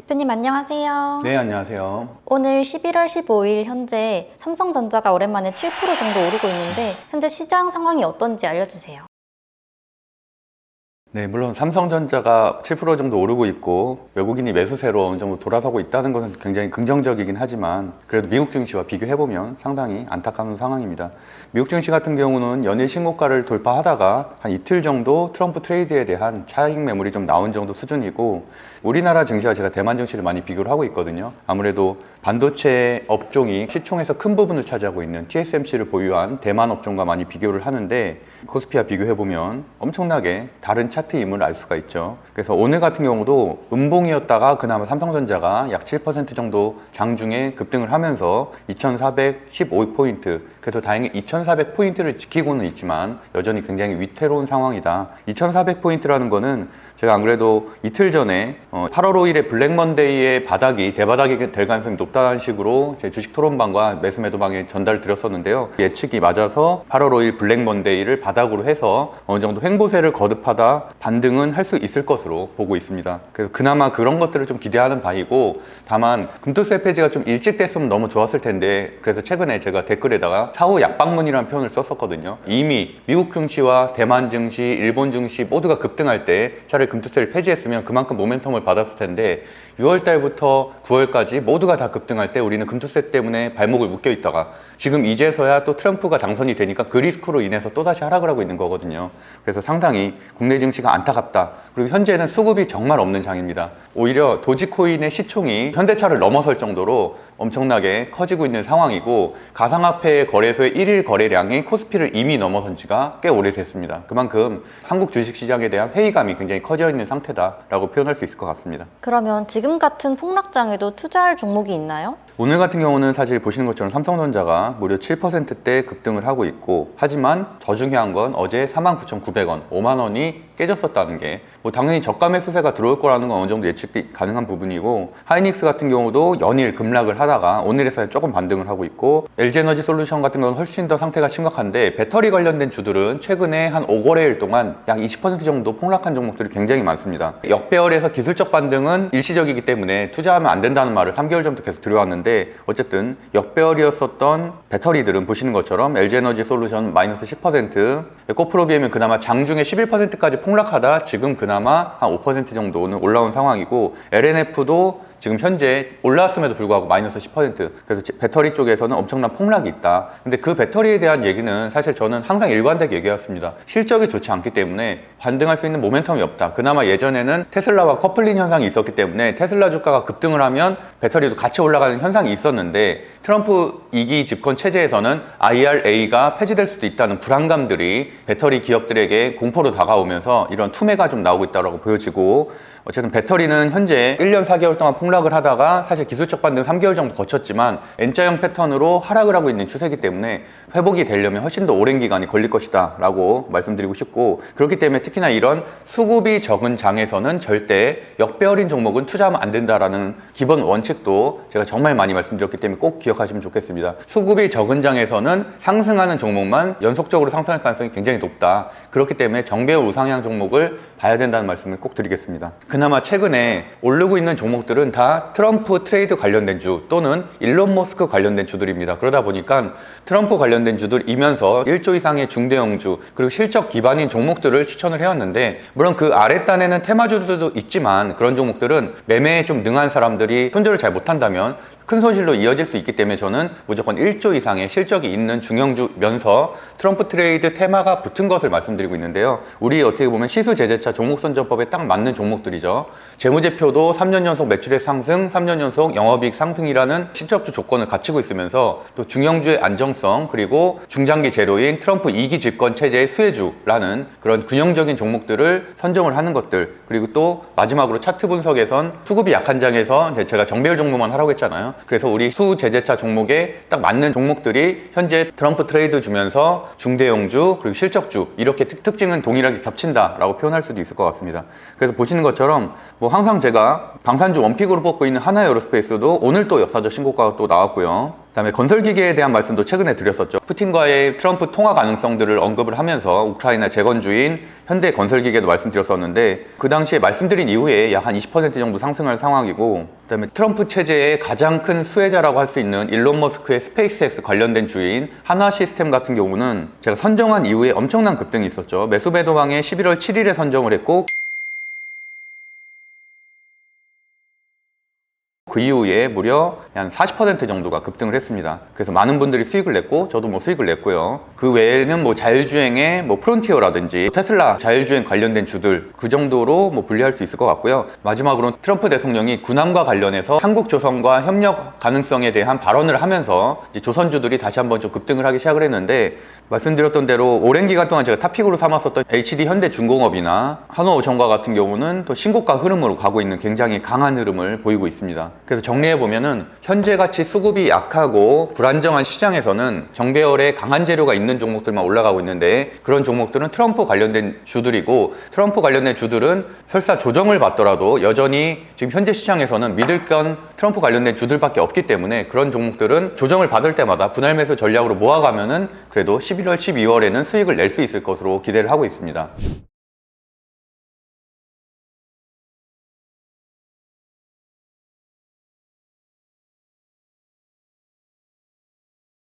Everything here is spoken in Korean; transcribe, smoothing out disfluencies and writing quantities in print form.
대표님 안녕하세요. 네, 안녕하세요. 오늘 11월 15일 현재 삼성전자가 오랜만에 7% 정도 오르고 있는데 현재 시장 상황이 어떤지 알려주세요. 네, 물론 삼성전자가 7% 정도 오르고 있고 외국인이 매수세로 어느 정도 돌아서고 있다는 것은 굉장히 긍정적이긴 하지만 그래도 미국 증시와 비교해보면 상당히 안타까운 상황입니다. 미국 증시 같은 경우는 연일 신고가를 돌파하다가 한 이틀 정도 트럼프 트레이드에 대한 차익 매물이 좀 나온 정도 수준이고, 우리나라 증시와 제가 대만 증시를 많이 비교를 하고 있거든요. 아무래도 반도체 업종이 시총에서 큰 부분을 차지하고 있는 TSMC를 보유한 대만 업종과 많이 비교를 하는데, 코스피와 비교해보면 엄청나게 다른 차트임을 알 수가 있죠. 그래서 오늘 같은 경우도 음봉이었다가 그나마 삼성전자가 약 7% 정도 장중에 급등을 하면서 2415포인트, 그래서 다행히 2400포인트를 지키고는 있지만 여전히 굉장히 위태로운 상황이다. 2400포인트라는 거는 제가 안 그래도 이틀 전에 8월 5일에 블랙먼데이의 바닥이 대바닥이 될 가능성이 높다는 식으로 제 주식 토론방과 매수 매도방에 전달을 드렸었는데요. 예측이 맞아서 8월 5일 블랙먼데이를 바닥으로 해서 어느 정도 횡보세를 거듭하다 반등은 할 수 있을 것으로 보고 있습니다. 그래서 그나마 그런 것들을 좀 기대하는 바이고, 다만 금투세 폐지가 좀 일찍 됐으면 너무 좋았을 텐데, 그래서 최근에 제가 댓글에다가 사후 약방문이라는 표현을 썼었거든요. 이미 미국 증시와 대만 증시, 일본 증시 모두가 급등할 때 차라리 금투세를 폐지했으면 그만큼 모멘텀을 받았을 텐데, 6월 달부터 9월까지 모두가 다 급등할 때 우리는 금투세 때문에 발목을 묶여 있다가 지금 이제서야 또 트럼프가 당선이 되니까 그 리스크로 인해서 또다시 하락을 하고 있는 거거든요. 그래서 상당히 국내 증시가 안타깝다. 그리고 현재는 수급이 정말 없는 장입니다. 오히려 도지코인의 시총이 현대차를 넘어설 정도로 엄청나게 커지고 있는 상황이고, 가상화폐 거래소의 1일 거래량이 코스피를 이미 넘어선 지가 꽤 오래됐습니다. 그만큼 한국 주식시장에 대한 회의감이 굉장히 커져 있는 상태다라고 표현할 수 있을 것 같습니다. 그러면 지금 같은 폭락장에도 투자할 종목이 있나요? 오늘 같은 경우는 사실 보시는 것처럼 삼성전자가 무려 7%대 급등을 하고 있고, 하지만 더 중요한 건 어제 49,900원, 5만 원이 깨졌었다는 게, 뭐 당연히 저가 매수세가 들어올 거라는 건 어느 정도 예측이 가능한 부분이고, 하이닉스 같은 경우도 연일 급락을 하다가 오늘에서야 조금 반등을 하고 있고, LG에너지 솔루션 같은 건 훨씬 더 상태가 심각한데, 배터리 관련된 주들은 최근에 한 5거래일 동안 약 20% 정도 폭락한 종목들이 굉장히 많습니다. 역배열에서 기술적 반등은 일시적이기 때문에 투자하면 안 된다는 말을 3개월 전부터 계속 들여왔는데, 어쨌든 역배열이었었던 배터리들은 보시는 것처럼 LG에너지 솔루션 마이너스 10%, 에코프로비엠은 그나마 장중에 11%까지 폭락하다 지금 그나마 한 5% 정도는 올라온 상황이고, LNF도 지금 현재 올랐음에도 불구하고 마이너스 10%, 그래서 배터리 쪽에서는 엄청난 폭락이 있다. 근데 그 배터리에 대한 얘기는 사실 저는 항상 일관되게 얘기했습니다. 실적이 좋지 않기 때문에 반등할 수 있는 모멘텀이 없다. 그나마 예전에는 테슬라와 커플링 현상이 있었기 때문에 테슬라 주가가 급등을 하면 배터리도 같이 올라가는 현상이 있었는데, 트럼프 2기 집권 체제에서는 IRA가 폐지될 수도 있다는 불안감들이 배터리 기업들에게 공포로 다가오면서 이런 투매가 좀 나오고 있다고 보여지고, 어쨌든 배터리는 현재 1년 4개월 동안 폭락을 하다가 사실 기술적 반등 3개월 정도 거쳤지만 N자형 패턴으로 하락을 하고 있는 추세이기 때문에 회복이 되려면 훨씬 더 오랜 기간이 걸릴 것이다 라고 말씀드리고 싶고, 그렇기 때문에 특히나 이런 수급이 적은 장에서는 절대 역배열인 종목은 투자하면 안 된다라는 기본 원칙도 제가 정말 많이 말씀드렸기 때문에 꼭 기억하시면 좋겠습니다. 수급이 적은 장에서는 상승하는 종목만 연속적으로 상승할 가능성이 굉장히 높다. 그렇기 때문에 정배열 우상향 종목을 봐야 된다는 말씀을 꼭 드리겠습니다. 그나마 최근에 오르고 있는 종목들은 다 트럼프 트레이드 관련된 주 또는 일론 머스크 관련된 주들입니다. 그러다 보니까 트럼프 관련된 주들이면서 1조 이상의 중대형주 그리고 실적 기반인 종목들을 추천을 해왔는데, 물론 그 아랫단에는 테마주들도 있지만 그런 종목들은 매매에 좀 능한 사람들이 손절을 잘 못한다면 큰 손실로 이어질 수 있기 때문에 저는 무조건 1조 이상의 실적이 있는 중형주면서 트럼프 트레이드 테마가 붙은 것을 말씀드리고 있는데요. 우리 어떻게 보면 시수제재차 종목선정법에 딱 맞는 종목들이죠. 재무제표도 3년 연속 매출액 상승, 3년 연속 영업이익 상승이라는 실적주 조건을 갖추고 있으면서 또 중형주의 안정성, 그리고 중장기 제로인 트럼프 2기 집권 체제의 수혜주라는 그런 균형적인 종목들을 선정을 하는 것들, 그리고 또 마지막으로 차트 분석에선 수급이 약한 장에서 제가 정배열 종목만 하라고 했잖아요. 그래서 우리 수제재차 종목에 딱 맞는 종목들이 현재 트럼프 트레이드 주면서 중대형주 그리고 실적주 이렇게 특징은 동일하게 겹친다라고 표현할 수도 있을 것 같습니다. 그래서 보시는 것처럼 뭐 항상 제가 방산주 원픽으로 뽑고 있는 하나에어로스페이스도 오늘 또 역사적 신고가가 또 나왔고요. 그다음에 건설기계에 대한 말씀도 최근에 드렸었죠. 푸틴과의 트럼프 통화 가능성들을 언급을 하면서 우크라이나 재건주인 현대 건설기계도 말씀드렸었는데 그 당시에 말씀드린 이후에 약 한 20% 정도 상승할 상황이고, 그다음에 트럼프 체제의 가장 큰 수혜자라고 할 수 있는 일론 머스크의 스페이스X 관련된 주인 한화 시스템 같은 경우는 제가 선정한 이후에 엄청난 급등이 있었죠. 매수 매도방에 11월 7일에 선정을 했고 그 이후에 무려 한 40% 정도가 급등을 했습니다. 그래서 많은 분들이 수익을 냈고 저도 뭐 수익을 냈고요. 그 외에는 뭐 자율주행의 뭐 프론티어라든지 테슬라 자율주행 관련된 주들 그 정도로 뭐 분리할 수 있을 것 같고요. 마지막으로 트럼프 대통령이 군함과 관련해서 한국조선과 협력 가능성에 대한 발언을 하면서 이제 조선주들이 다시 한번 좀 급등을 하기 시작을 했는데, 말씀드렸던 대로 오랜 기간 동안 제가 탑픽으로 삼았었던 HD 현대중공업이나 한화오션과 같은 경우는 또 신고가 흐름으로 가고 있는 굉장히 강한 흐름을 보이고 있습니다. 그래서 정리해보면은 현재 가치 수급이 약하고 불안정한 시장에서는 정배열에 강한 재료가 있는 종목들만 올라가고 있는데, 그런 종목들은 트럼프 관련된 주들이고, 트럼프 관련된 주들은 설사 조정을 받더라도 여전히 지금 현재 시장에서는 믿을 건 트럼프 관련된 주들밖에 없기 때문에 그런 종목들은 조정을 받을 때마다 분할 매수 전략으로 모아가면은 그래도 11월, 12월에는 수익을 낼 수 있을 것으로 기대를 하고 있습니다.